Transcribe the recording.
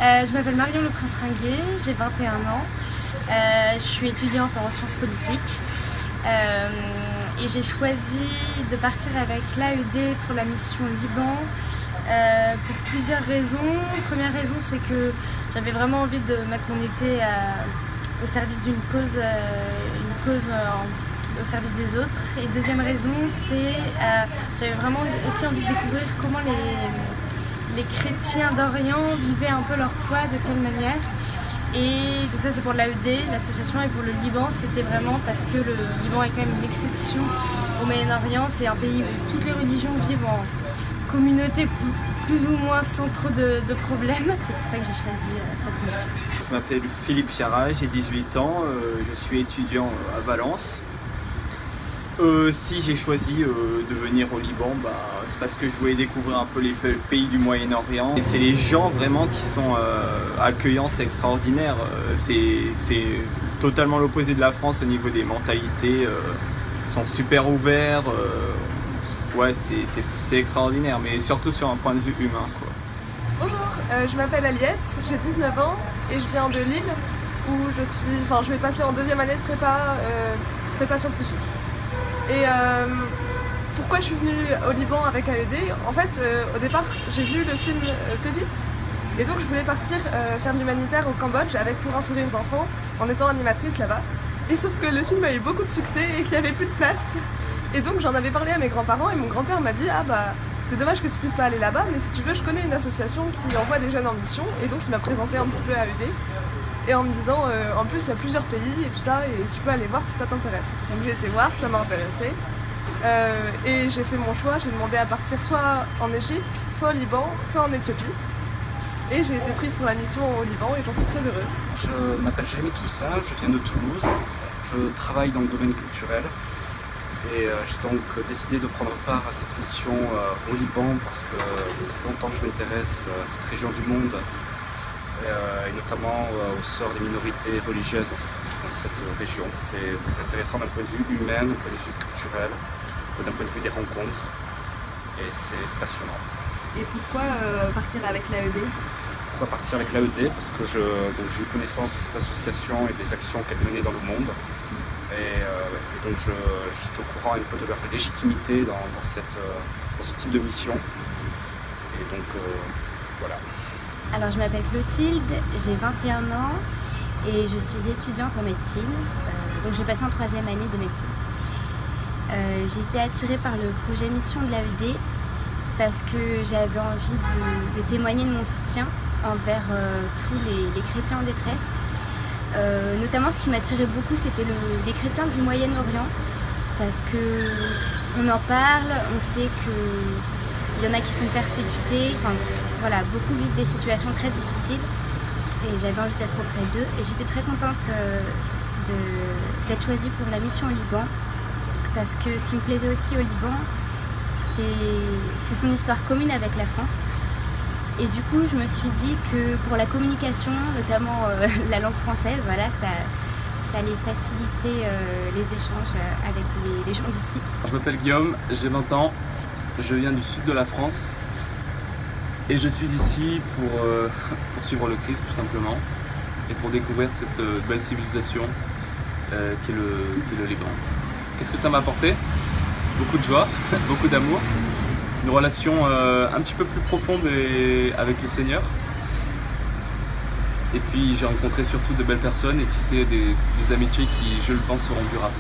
Je m'appelle Marion Le Prince-Ringuet, j'ai 21 ans. Je suis étudiante en sciences politiques et j'ai choisi de partir avec l'AED pour la mission Liban pour plusieurs raisons. Première raison, c'est que j'avais vraiment envie de mettre mon été au service d'une cause, au service des autres. Et deuxième raison, c'est j'avais vraiment aussi envie de découvrir comment les chrétiens d'Orient vivaient un peu leur foi, de quelle manière. Et donc ça c'est pour l'AED, l'association, et pour le Liban c'était vraiment parce que le Liban est quand même une exception au Moyen-Orient. C'est un pays où toutes les religions vivent en communauté plus ou moins sans trop de problèmes. C'est pour ça que j'ai choisi cette mission. Je m'appelle Philippe Chiara, j'ai 18 ans, je suis étudiant à Valence. Si j'ai choisi de venir au Liban, c'est parce que je voulais découvrir un peu les pays du Moyen-Orient. Et c'est les gens vraiment qui sont accueillants, c'est extraordinaire. C'est totalement l'opposé de la France au niveau des mentalités. Ils sont super ouverts. Ouais, c'est extraordinaire, mais surtout sur un point de vue humain, quoi. Bonjour, je m'appelle Aliette, j'ai 19 ans et je viens de Lille où je vais passer en deuxième année de prépa scientifique. Et pourquoi je suis venue au Liban avec AED? En fait, au départ, j'ai vu le film Pépite et donc je voulais partir faire de l'humanitaire au Cambodge avec Pour un sourire d'enfant en étant animatrice là-bas. Et sauf que le film a eu beaucoup de succès et qu'il n'y avait plus de place. Et donc j'en avais parlé à mes grands-parents et mon grand-père m'a dit « Ah bah c'est dommage que tu puisses pas aller là-bas, mais si tu veux, je connais une association qui envoie des jeunes en mission. » Et donc il m'a présenté un petit peu AED. Et en me disant, en plus il y a plusieurs pays et tout ça, et tu peux aller voir si ça t'intéresse. Donc j'ai été voir, ça m'a intéressé. Et j'ai fait mon choix, j'ai demandé à partir soit en Égypte, soit au Liban, soit en Éthiopie. Et j'ai été prise pour la mission au Liban et j'en suis très heureuse. Je m'appelle Jérémy Toussaint, je viens de Toulouse. Je travaille dans le domaine culturel. Et j'ai donc décidé de prendre part à cette mission au Liban parce que ça fait longtemps que je m'intéresse à cette région du monde. Et notamment au sort des minorités religieuses dans cette région. C'est très intéressant d'un point de vue humain, d'un point de vue culturel, d'un point de vue des rencontres, et c'est passionnant. Et pourquoi partir avec l'AED? Pourquoi partir avec l'AED? Parce que j'ai eu connaissance de cette association et des actions qu'elle menait dans le monde, et donc j'étais au courant un peu de leur légitimité dans ce type de mission, et donc voilà. Alors je m'appelle Clotilde, j'ai 21 ans et je suis étudiante en médecine, donc je vais passer en troisième année de médecine. J'ai été attirée par le projet Mission de l'AED parce que j'avais envie de témoigner de mon soutien envers tous les chrétiens en détresse. Notamment ce qui m'attirait beaucoup c'était les chrétiens du Moyen-Orient parce qu'on en parle, on sait qu'il y en a qui sont persécutés. Voilà, beaucoup vivent des situations très difficiles et j'avais envie d'être auprès d'eux et j'étais très contente d'être choisie pour la mission au Liban parce que ce qui me plaisait aussi au Liban c'est son histoire commune avec la France et du coup je me suis dit que pour la communication, notamment la langue française, voilà, ça allait faciliter les échanges avec les gens d'ici. Je m'appelle Guillaume, j'ai 20 ans, je viens du sud de la France. Et je suis ici pour suivre le Christ tout simplement et pour découvrir cette belle civilisation qu'est le Liban. Qu'est-ce que ça m'a apporté? Beaucoup de joie, beaucoup d'amour, une relation un petit peu plus profonde avec le Seigneur. Et puis j'ai rencontré surtout de belles personnes et tissé des amitiés qui, je le pense, seront durables.